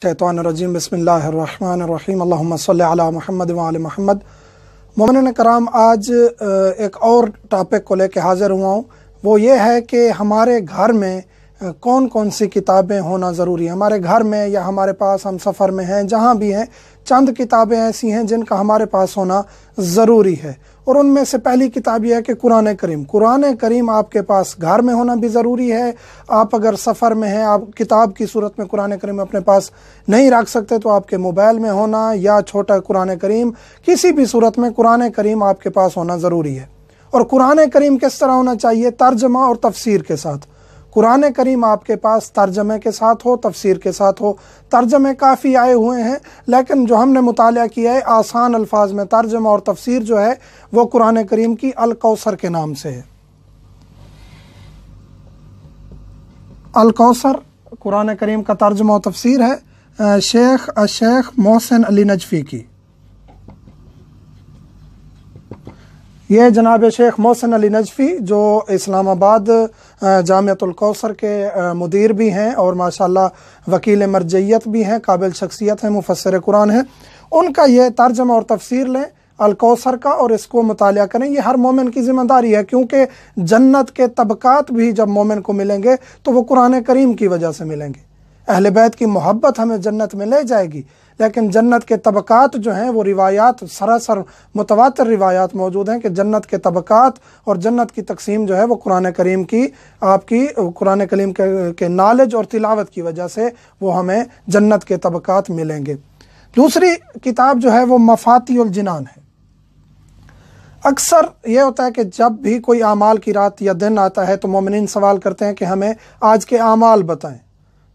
शैतानिर्रजीम बिस्मिल्लाहिर्रहमानिर्रहीम अल्लाहुम्मा सल्लि अला मुहम्मद व आले मुहम्मद। मोमिन कराम, आज एक और टॉपिक को लेकर हाज़िर हुआ हूँ। वो ये है कि हमारे घर में कौन कौन सी किताबें होना ज़रूरी है। हमारे घर में या हमारे पास, हम सफ़र में हैं, जहाँ भी हैं, चंद किताबें ऐसी हैं जिनका हमारे पास होना ज़रूरी है। और उनमें से पहली किताब यह है कि कुरान करीम। कुरान करीम आपके पास घर में होना भी ज़रूरी है। आप अगर सफ़र में हैं, आप किताब की सूरत में कुरान करीम अपने पास नहीं रख सकते, तो आपके मोबाइल में होना या छोटा कुरान करीम, किसी भी सूरत में कुरान करीम आपके पास होना ज़रूरी है। और कुरान करीम किस तरह होना चाहिए? तर्जमा और तफसीर के साथ। कुरान करीम आपके पास तर्जमे के साथ हो, तफसीर के साथ हो। तर्जमे काफ़ी आए हुए हैं, लेकिन जो हमने मुतालिया किया है, आसान अल्फाज में तर्जमा और तफसीर जो है वो कुरान करीम की अल कौसर के नाम से है। अल कौसर कुरान करीम का तर्जमा और तफसीर है शेख मोहसिन अली नजफ़ी की। ये जनाब शेख मोहसिन अली नजफ़ी जो इस्लामाबाद जामिअतुल कौसर के मुदीर भी हैं और माशाअल्लाह वकील मरजइयत भी हैं, काबिल शख्सियत हैं, मुफस्सिर कुरान हैं। उनका ये तर्जमा और तफसीर लें अल कौसर का और इसको मुतालिया करें। ये हर मोमिन की ज़िम्मेदारी है, क्योंकि जन्नत के तबकात भी जब मोमिन को मिलेंगे तो वो कुरान करीम की वजह से मिलेंगे। अहले बैत की मोहब्बत हमें जन्नत में ले जाएगी, लेकिन जन्नत के तबकात जो हैं वो रिवायात, सरासर मुतवातिर रिवायात मौजूद हैं कि जन्नत के तबकात और जन्नत की तकसीम जो है वो कुरान करीम की, आपकी कुरान करीम के नॉलेज और तिलावत की वजह से वो हमें जन्नत के तबकात मिलेंगे। दूसरी किताब जो है वो मफातिहुल जिनान है। अक्सर ये होता है कि जब भी कोई आमाल की रात या दिन आता है तो मोमिनीन सवाल करते हैं कि हमें आज के आमाल बताएं।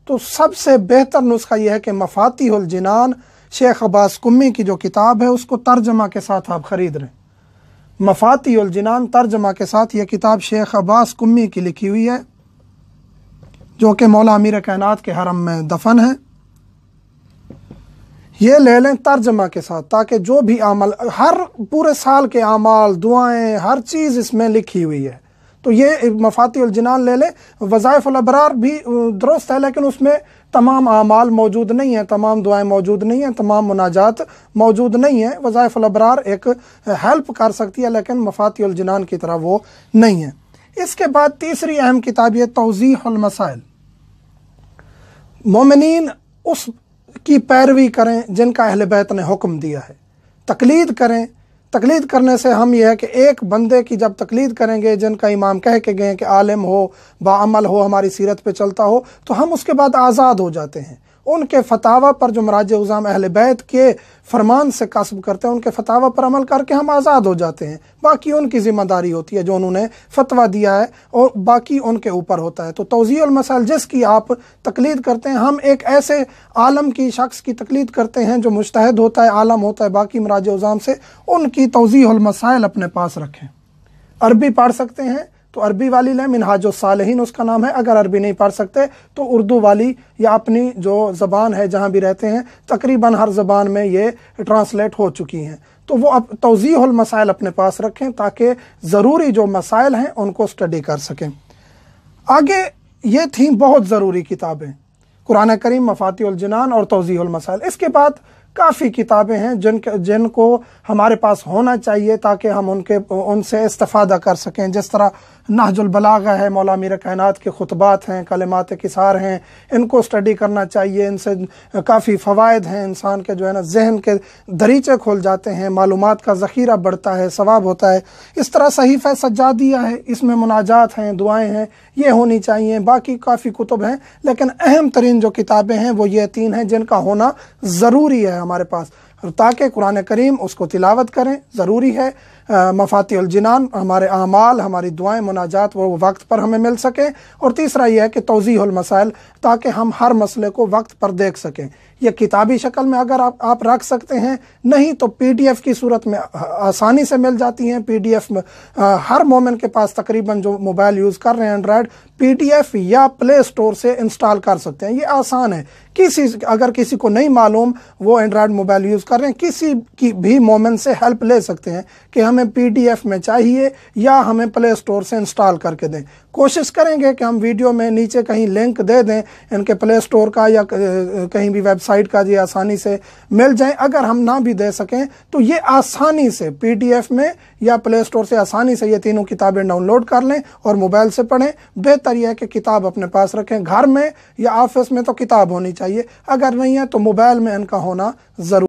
तो सबसे बेहतर नुस्खा यह है कि मफातिहुल जिनान शेख अब्बास कुम्मी की जो किताब है उसको तर्जमा के साथ आप ख़रीद लें। मफातिहुल जिनान तर्जमा के साथ यह किताब शेख अब्बास कुम्मी की लिखी हुई है, जो कि मौला अमीर कायनात के हरम में दफन है। ये ले लें तर्जमा के साथ, ताकि जो भी अमल, हर पूरे साल के अमाल, दुआएं, हर चीज़ इसमें लिखी हुई है। तो ये मफातिहुल जिनान ले लें। वज़ाइफ़ुल अबरार भी दुरुस्त है, लेकिन उसमें तमाम आमाल मौजूद नहीं है, तमाम दुआएं मौजूद नहीं हैं, तमाम मुनाजात मौजूद नहीं है। वज़ाइफ़ुल अबरार एक हेल्प कर सकती है, लेकिन मफातिहुल जिनान की तरह वो नहीं है। इसके बाद तीसरी अहम किताब ये तौज़ीहुल मसाइल। मोमिनीन उस की पैरवी करें जिनका अहले बैत ने हुक्म दिया है, तकलीद करें। तकलीद करने से हम यह है कि एक बंदे की जब तकलीद करेंगे, जिनका इमाम कह के गए कि आलिम हो, बाअमल हो, हमारी सीरत पे चलता हो, तो हम उसके बाद आज़ाद हो जाते हैं। उनके फतावा पर जो मराज उज़ाम अहले बैत के फरमान से कसब करते हैं, उनके फतावा पर अमल करके हम आज़ाद हो जाते हैं। बाकी उनकी ज़िम्मेदारी होती है, जो उन्होंने फतवा दिया है, और बाकी उनके ऊपर होता है। तो तौज़ीहुल मसाइल जिसकी आप तकलीद करते हैं, हम एक ऐसे आलम की, शख्स की तकलीद करते हैं जो मुज्तहिद होता है, आलम होता है बाकी मराज उज़ाम से। उनकी तौज़ीहुल मसाइल अपने पास रखें। अरबी पढ़ सकते हैं तो अरबी वाली लें, मिनहाजुस सालिहीन उसका नाम है। अगर अरबी नहीं पढ़ सकते तो उर्दू वाली, या अपनी जो ज़बान है जहाँ भी रहते हैं, तकरीबन हर ज़बान में ये ट्रांसलेट हो चुकी हैं। तो वो अब तौज़ीहुल मसाइल अपने पास रखें, ताकि ज़रूरी जो मसाइल हैं उनको स्टडी कर सकें। आगे ये थी बहुत ज़रूरी किताबें, कुरान करीम, मफातिहुल जिनान और तौज़ीहुल मसाइल। इसके बाद काफ़ी किताबें हैं जिनको हमारे पास होना चाहिए, ताकि हम उनसे इस्तिफ़ादा कर सकें। जिस तरह नहजुल बलागा है, मौला अमीर कायनात के खुतबात हैं, कलिमात किसार हैं, इनको स्टडी करना चाहिए। इनसे काफ़ी फ़वाइद हैं, इंसान के जो है ना जहन के दरीचे खोल जाते हैं, मालूमात का ज़ख़ीरा बढ़ता है, सवाब होता है। इस तरह सहीफ़ा सज्जादिया है, इसमें मुनाजात हैं, दुआएं हैं, ये होनी चाहिए। बाकी काफ़ी कुतुब हैं, लेकिन अहम तरीन जो किताबें हैं वो ये तीन हैं जिनका होना ज़रूरी है हमारे पास, ताकि कुरान करीम उसको तिलावत करें, ज़रूरी है। मफातिहुल जिनान, हमारे आमाल, हमारी दुआएं, मुनाजात वो वक्त पर हमें मिल सकें। और तीसरा यह है कि तौज़ीहुल मसाइल, ताकि हम हर मसले को वक्त पर देख सकें। यह किताबी शक्ल में अगर आप रख सकते हैं, नहीं तो PDF की सूरत में आसानी से मिल जाती हैं। PDF में हर मोमिन के पास तकरीबन जो मोबाइल यूज़ कर रहे हैं एंड्रॉयड, PDF या प्ले स्टोर से इंस्टॉल कर सकते हैं। ये आसान है। अगर किसी को नहीं मालूम, वो एंड्रॉयड मोबाइल यूज़ कर रहे हैं, किसी की भी मोमिन से हेल्प ले सकते हैं कि हमें PDF में चाहिए या हमें प्ले स्टोर से इंस्टॉल करके दें। کوشش کریں گے کہ ہم ویڈیو میں نیچے کہیں لنک دے دیں ان کے پلے سٹور کا یا کہیں بھی ویب سائٹ کا، یہ آسانی سے مل جائیں۔ اگر ہم نہ بھی دے سکیں تو یہ آسانی سے PDF میں یا پلے سٹور سے آسانی سے یہ تینوں کتابیں ڈاؤن لوڈ کر لیں اور موبائل سے پڑھیں۔ بہتر یہ ہے کہ کتاب اپنے پاس رکھیں، گھر میں یا آفس میں تو کتاب ہونی چاہیے، اگر نہیں ہے تو موبائل میں ان کا ہونا ضروری